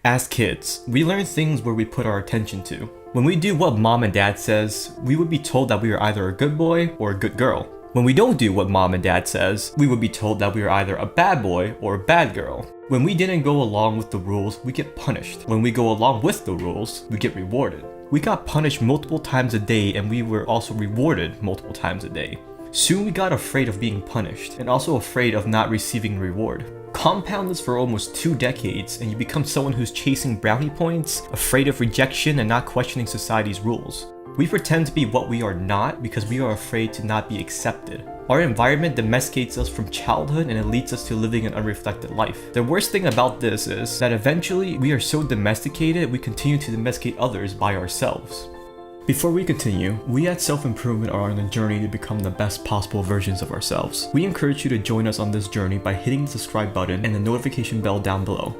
As kids, we learn things where we put our attention to. When we do what mom and dad says, we would be told that we are either a good boy or a good girl. When we don't do what mom and dad says, we would be told that we are either a bad boy or a bad girl. When we didn't go along with the rules, we get punished. When we go along with the rules, we get rewarded. We got punished multiple times a day, and we were also rewarded multiple times a day. Soon we got afraid of being punished, and also afraid of not receiving reward. Compound this for almost 2 decades, and you become someone who's chasing brownie points, afraid of rejection, and not questioning society's rules. We pretend to be what we are not because we are afraid to not be accepted. Our environment domesticates us from childhood, and it leads us to living an unreflected life. The worst thing about this is that eventually we are so domesticated, we continue to domesticate others by ourselves. Before we continue, we at Self-Improvement are on a journey to become the best possible versions of ourselves. We encourage you to join us on this journey by hitting the subscribe button and the notification bell down below.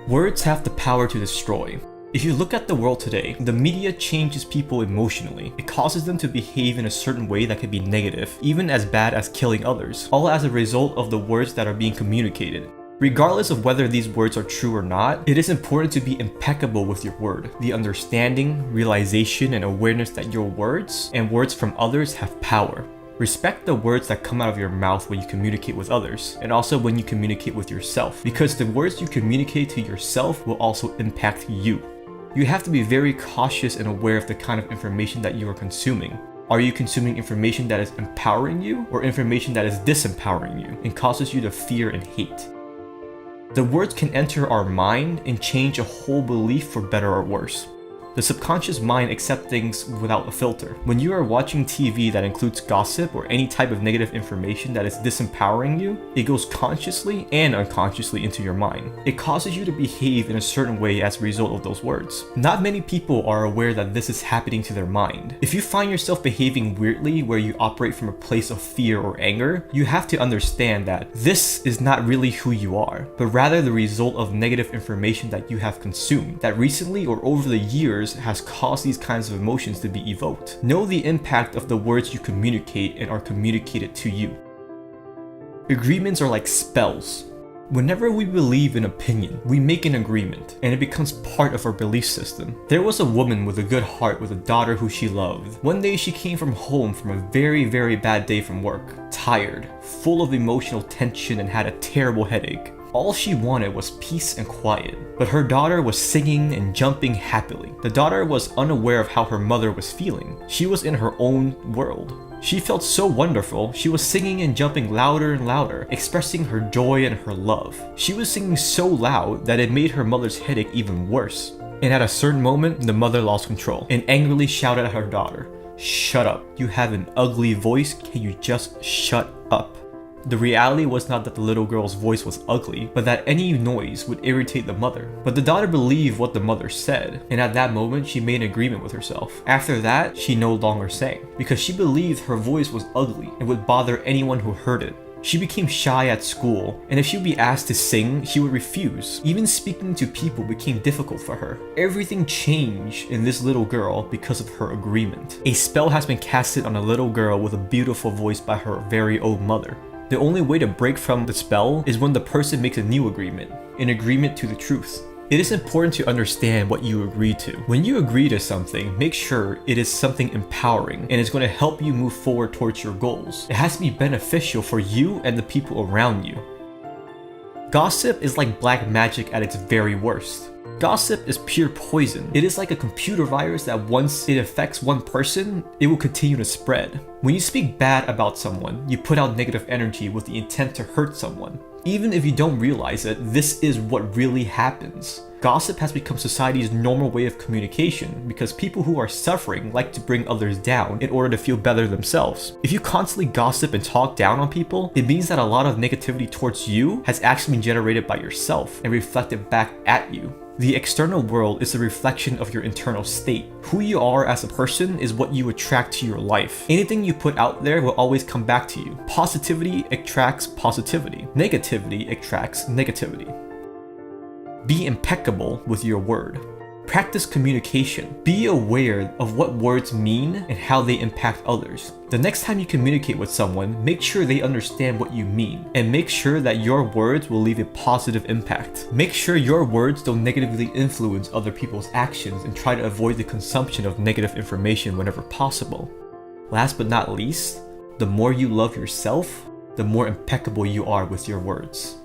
Words have the power to destroy. If you look at the world today, the media changes people emotionally. It causes them to behave in a certain way that can be negative, even as bad as killing others, all as a result of the words that are being communicated. Regardless of whether these words are true or not, it is important to be impeccable with your word. The understanding, realization, and awareness that your words and words from others have power. Respect the words that come out of your mouth when you communicate with others, and also when you communicate with yourself, because the words you communicate to yourself will also impact you. You have to be very cautious and aware of the kind of information that you are consuming. Are you consuming information that is empowering you, or information that is disempowering you and causes you to fear and hate? The words can enter our mind and change a whole belief for better or worse. The subconscious mind accepts things without a filter. When you are watching TV that includes gossip or any type of negative information that is disempowering you, it goes consciously and unconsciously into your mind. It causes you to behave in a certain way as a result of those words. Not many people are aware that this is happening to their mind. If you find yourself behaving weirdly where you operate from a place of fear or anger, you have to understand that this is not really who you are, but rather the result of negative information that you have consumed, that recently or over the years has caused these kinds of emotions to be evoked. Know the impact of the words you communicate and are communicated to you. Agreements are like spells. Whenever we believe an opinion, we make an agreement, and it becomes part of our belief system. There was a woman with a good heart with a daughter who she loved. One day she came from home from a very bad day from work, tired, full of emotional tension, and had a terrible headache. All she wanted was peace and quiet, but her daughter was singing and jumping happily. The daughter was unaware of how her mother was feeling. She was in her own world. She felt so wonderful, she was singing and jumping louder and louder, expressing her joy and her love. She was singing so loud that it made her mother's headache even worse. And at a certain moment, the mother lost control and angrily shouted at her daughter, "Shut up. You have an ugly voice. Can you just shut up?" The reality was not that the little girl's voice was ugly, but that any noise would irritate the mother. But the daughter believed what the mother said, and at that moment she made an agreement with herself. After that, she no longer sang, because she believed her voice was ugly and would bother anyone who heard it. She became shy at school, and if she would be asked to sing, she would refuse. Even speaking to people became difficult for her. Everything changed in this little girl because of her agreement. A spell has been casted on a little girl with a beautiful voice by her very own mother. The only way to break from the spell is when the person makes a new agreement, an agreement to the truth. It is important to understand what you agree to. When you agree to something, make sure it is something empowering and is going to help you move forward towards your goals. It has to be beneficial for you and the people around you. Gossip is like black magic at its very worst. Gossip is pure poison. It is like a computer virus that once it affects one person, it will continue to spread. When you speak bad about someone, you put out negative energy with the intent to hurt someone. Even if you don't realize it, this is what really happens. Gossip has become society's normal way of communication because people who are suffering like to bring others down in order to feel better themselves. If you constantly gossip and talk down on people, it means that a lot of negativity towards you has actually been generated by yourself and reflected back at you. The external world is a reflection of your internal state. Who you are as a person is what you attract to your life. Anything you put out there will always come back to you. Positivity attracts positivity. Negativity attracts negativity. Be impeccable with your word. Practice communication. Be aware of what words mean and how they impact others. The next time you communicate with someone, make sure they understand what you mean, and make sure that your words will leave a positive impact. Make sure your words don't negatively influence other people's actions, and try to avoid the consumption of negative information whenever possible. Last but not least, the more you love yourself, the more impeccable you are with your words.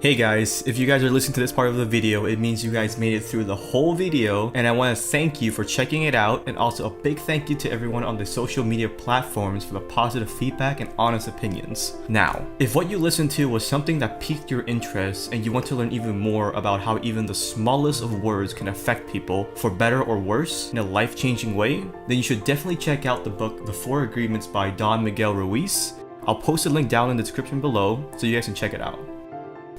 Hey guys, if you guys are listening to this part of the video, it means you guys made it through the whole video, and I want to thank you for checking it out, and also a big thank you to everyone on the social media platforms for the positive feedback and honest opinions. Now, if what you listened to was something that piqued your interest and you want to learn even more about how even the smallest of words can affect people for better or worse in a life-changing way, then you should definitely check out the book The 4 Agreements by Don Miguel Ruiz. I'll post a link down in the description below so you guys can check it out.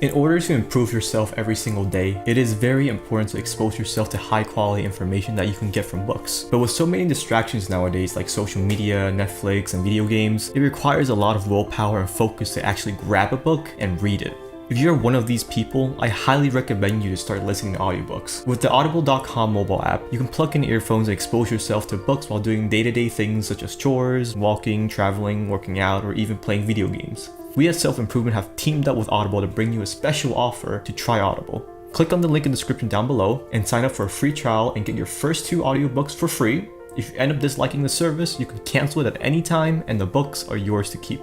In order to improve yourself every single day, it is very important to expose yourself to high quality information that you can get from books. But with so many distractions nowadays like social media, Netflix, and video games, it requires a lot of willpower and focus to actually grab a book and read it. If you're one of these people, I highly recommend you to start listening to audiobooks. With the audible.com mobile app, you can plug in earphones and expose yourself to books while doing day-to-day things such as chores, walking, traveling, working out, or even playing video games. We at Self-Improvement have teamed up with Audible to bring you a special offer to try Audible. Click on the link in the description down below and sign up for a free trial and get your first 2 audiobooks for free. If you end up disliking the service, you can cancel it at any time and the books are yours to keep.